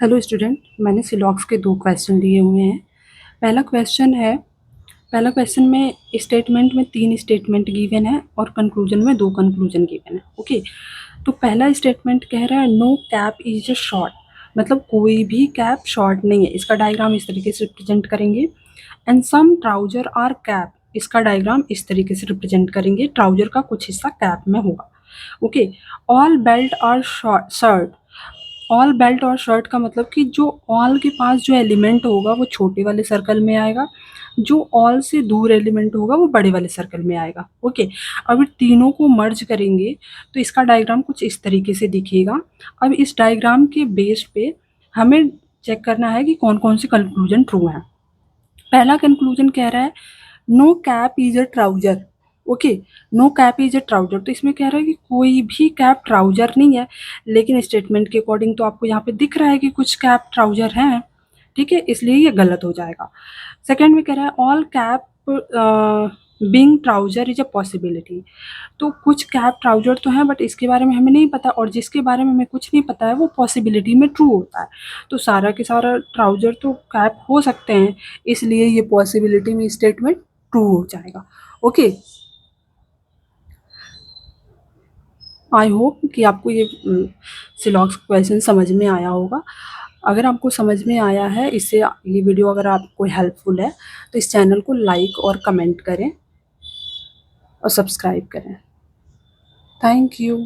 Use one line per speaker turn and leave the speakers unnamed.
Hello student, मैंने सिलॉक्स के 2 question लिए हुए हैं। पहला क्वेश्चन है पहला क्वेश्चन में स्टेटमेंट में 3 स्टेटमेंट गिवन है और कंक्लूजन में 2 कंक्लूजन गिवन है। ओके, तो पहला स्टेटमेंट कह रहा है no cap is a short, मतलब कोई भी कैप शॉर्ट नहीं है। इसका डायग्राम इस तरीके से रिप्रेजेंट करेंगे। And some trouser are cap, इसका डायग्राम इस तरीके से रिप्रेजेंट करेंगे। ट्राउजर का कुछ हिस्सा कैप में होगा। Okay, all belt are shirt, all belt और शर्ट का मतलब कि जो ऑल के पास जो एलिमेंट होगा वो छोटे वाले सर्कल में आएगा, जो ऑल से दूर एलिमेंट होगा वो बड़े वाले सर्कल में आएगा। ओके, अब तीनों को मर्ज करेंगे तो इसका डायग्राम कुछ इस तरीके से दिखेगा। अब इस डायग्राम के बेस पे हमें चेक करना है कि कौन कौन से कंक्लूजन ट्रू हैं। पहला कंक्लूजन कह रहा है no cap is a trouser. Okay, no cap is a trouser, तो इसमें कह रहा है कि कोई भी कैप ट्राउजर नहीं है, लेकिन स्टेटमेंट के अकॉर्डिंग तो आपको यहाँ पे दिख रहा है कि कुछ कैप ट्राउजर हैं। ठीक है, इसलिए ये गलत हो जाएगा। सेकंड में कह रहा है all cap being trouser is a possibility, तो कुछ कैप ट्राउजर तो हैं बट इसके बारे में हमें नहीं पता, और जिसके बारे में हमें कुछ नहीं पता है वो पॉसिबिलिटी में ट्रू होता है। तो सारा के सारा ट्राउजर तो कैप हो सकते हैं, इसलिए ये पॉसिबिलिटी में स्टेटमेंट ट्रू हो जाएगा। ओके, आई होप कि आपको ये सिलॉक्स क्वेश्चन समझ में आया होगा। अगर आपको समझ में आया है, इससे ये वीडियो अगर आपको हेल्पफुल है तो इस चैनल को लाइक और कमेंट करें और सब्सक्राइब करें। Thank you.